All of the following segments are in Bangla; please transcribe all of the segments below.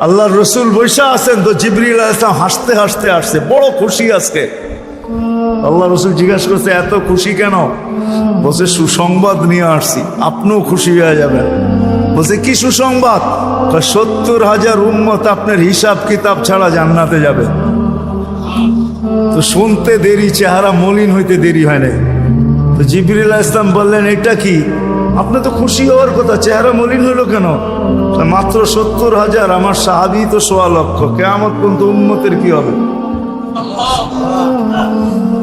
আল্লাহর রসুল বৈশা আছেন, তো জিবরিল আলাইহিস সালাম হাসতে হাসতে আসছে, বড় খুশি আজকে। আল্লাহ রসুল জিজ্ঞাসা করছে এত খুশি কেন? বলছে সুসংবাদ নিয়ে আসছি, আপনিও খুশি হয়ে যাবেন। বলছে কি সুসংবাদ? 70,000 উম্মত আপনার হিসাব কিতাব ছাড়া জান্নাতে যাবে। তো শুনতে দেরি, চেহারা মলিন হইতে দেরি হয় না। তো জিবরিল আলাইহিস সালাম বললেন এটা কি? আপনি তো খুশি হওয়ার কথা, চেহারা মলিন হলো কেন? মাত্র 70,000, আমার সাহাবী তো 1.25 লক্ষ, কিয়ামত পর্যন্ত উম্মতের কি হবে?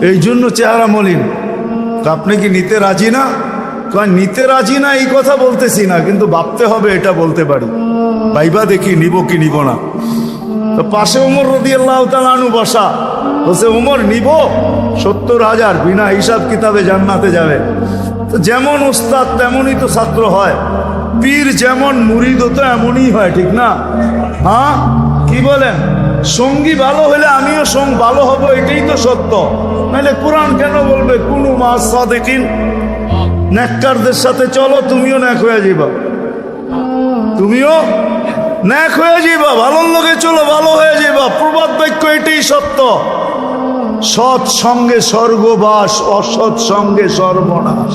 এই জন্য চেহারা মলিন। তা আপনি কি নিতে রাজি না? নিতে রাজি না এই কথা বলতেছি না, কিন্তু ভাবতে হবে এটা বলতে পারি, ভাইবা দেখি নিব কি নিব না। তো পাশে ওমর রাদিয়াল্লাহু তাআলা আনহু বসা, বলছে ওমর নিব 70,000, বিনা হিসাব কিতাবে জান্নাতে যাবে। তো যেমন উস্তাদ তেমনই তো ছাত্র হয়, পীর যেমন মুরিদও তো এমনই হয়, ঠিক না? হ্যাঁ, কি বলেন? সঙ্গী ভালো হলে আমিও ভালো হব, এটাই তো সত্য। নাহলে কোরআন কেন বলবে কুনু মা'আস সাদিকিন? নেককারদের সাথে চলো, তুমিও নেক হয়ে যাবা, তুমিও নেক হয়ে যাবা। ভালোর লোকে চলো, ভালো হয়ে যাবা। প্রবাদ বাক্য এটাই সত্য। সৎ সঙ্গে স্বর্গবাস, অসৎ সঙ্গে সর্বনাশ,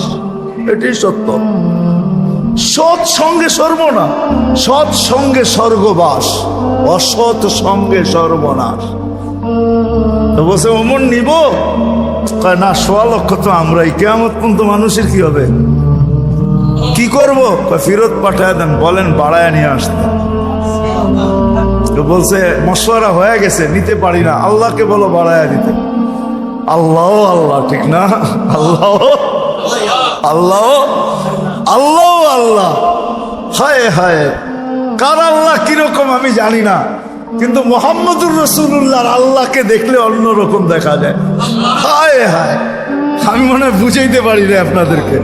এটাই সত্য। সৎ সঙ্গে সর্বনাশ, সৎ সঙ্গে স্বর্গবাস, অসৎ সঙ্গে সর্বনাশ। তো বলছে ওমর নিব না? 1.25 লক্ষ তো আমরাই, কিয়ামত পর্যন্ত মানুষের কি হবে? কি করবো? ফেরত পাঠায় দেন, বলেন বাড়ায় নিয়ে আসতে। তো বলছে মশওয়ারা হয়ে গেছে, নিতে পারি না, আল্লাহকে বলো বাড়ায় দিতে। আল্লাহ আল্লাহ, ঠিক না? আল্লাহ আল্লাহ আল্লাহ আল্লাহ, হায় হায়, কার আল্লাহ কিরকম আমি জানি না, কিন্তু মুহাম্মদুর রাসূলুল্লাহর আল্লাহকে দেখলে অন্যরকম দেখা যায়। হায় হায়, আমি মনে হয় বুঝাইতে পারি না আপনাদেরকে।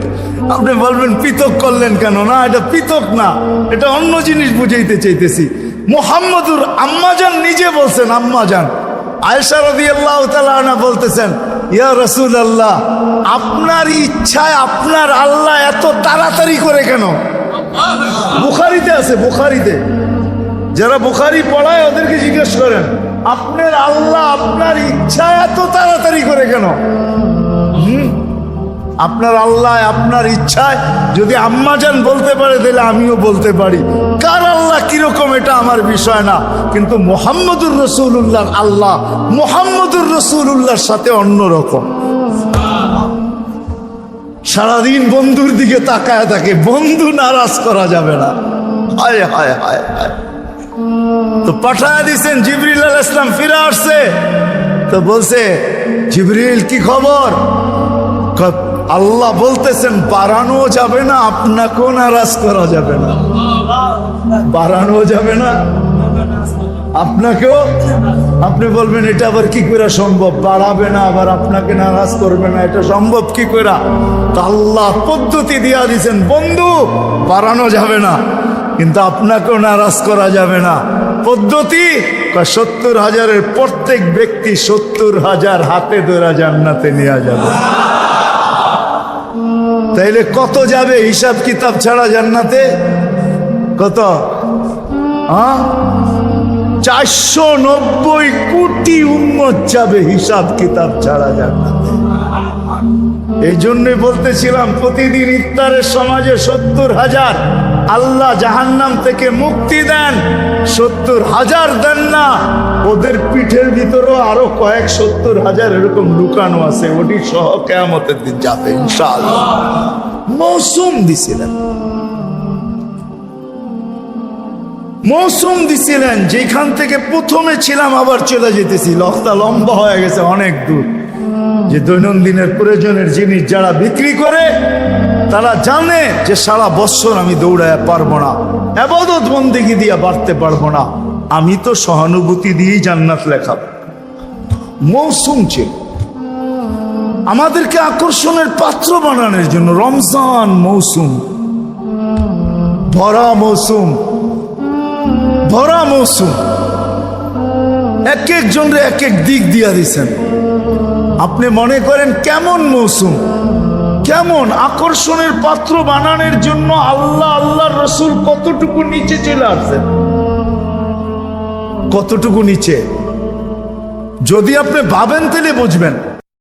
আপনি বলবেন পৃথক করলেন কেন? না, এটা পৃথক না, এটা অন্য জিনিস বুঝাইতে চাইতেছি। মুহাম্মদুর আম্মাজান নিজে বলছেন, আম্মাজান আয়েশা রাদিয়াল্লাহু তাআলা আনহা বলতেছেন, ইয়া রাসূলুল্লাহ, আপনার ইচ্ছায় আপনার আল্লাহ এত তাড়াতাড়ি করে কেন? বুখারীতে আছে, বুখারীতে। যারা বুখারী পড়ায় ওদেরকে জিজ্ঞেস করেন, আপনার আল্লাহ আপনার ইচ্ছায় এত তাড়াতাড়ি করে কেন? আপনার আল্লাহ আপনার ইচ্ছায় যদি আম্মাজান বলতে পারে, তাহলে আমিও বলতে পারি। কার আল্লাহ কিরকম এটা আমার বিষয় না, কিন্তু মুহাম্মদুর রাসূলুল্লাহর আল্লাহ মুহাম্মদুর রাসূলুল্লাহর সাথে অন্যরকম। সারাদিন বন্ধুর দিকে তাকায় থাকে, বন্ধু নারাজ করা যাবে না। হায় হায় হায় হায়। তো পাঠায় দিছেন, জিবরিল আলাইহিস সালাম ফিরে আসছে। তো বলছে জিবরিল কি খবর? আল্লাহ বলতেছেন বাড়ানো যাবে না, আপনাকেও নারাজ করা যাবে না। বাড়ানো যাবে না, আপনাকেও। আপনি বলবেন এটা আবার কি করে সম্ভব? বাড়াবে না আবার আপনাকে নারাজ করবে না, এটা সম্ভব কি করে? তা আল্লাহ পদ্ধতি দিয়া দিয়েছেন, বন্ধু বাড়ানো যাবে না, কিন্তু আপনাকেও নারাজ করা যাবে না। পদ্ধতি 70,000-এর প্রত্যেক ব্যক্তি 70,000 হাতে ধরে জান্নাতে নিয়ে যাবে। তাইলে কত যাবে হিসাব কিতাব ছাড়া জান্নাতে? কত? 490 কোটি উম্মত যাবে হিসাব কিতাব ছাড়া জান্নাতে। এই জন্যই বলতেছিলাম প্রতিদিন ইফতারের সমাজে 70,000 আল্লাহ জাহান্নাম থেকে মুক্তি দেন। 70,000 দেন না, ওদের পিঠের ভিতরেও আরো কয়েক 70,000 এরকম লুকানো আছে, ওটি সহ কিয়ামতের দিন যাবে ইনশাআল্লাহ। মৌসুম দিছিলেন, মৌসুম দিছিলেন, যেখান থেকে প্রথমে ছিলাম আবার চলে যেতেছি। লফতা লম্বা হয়ে গেছে অনেক দূর। যে দৈনন্দিনের প্রয়োজনের জিনিস যারা বিক্রি করে, তারা জানে যে সারা বছর আমি দৌড়ায় পারবো না, ইবাদত বন্দেগী দিয়ে বাড়তে পারবো না, আমি তো সহানুভূতি দিয়েই জান্নাত লেখাব। মৌসুম ছিল আমাদেরকে আকর্ষণের পাত্র বানানোর জন্য। রমজান মৌসুম, ভরা মৌসুম, ভরা মৌসুম। এক একজনরে এক এক দিক দিয়া দিছেন। আপনি মনে করেন কেমন মৌসুম, কেমন আকর্ষণের পাত্র বানানোর জন্য আল্লাহ আল্লাহর রাসূল কতটুকু নিচে চলে আসছেন। কতটুকু নিচে। যদি আপনি ভাবেন তাহলে বুঝবেন।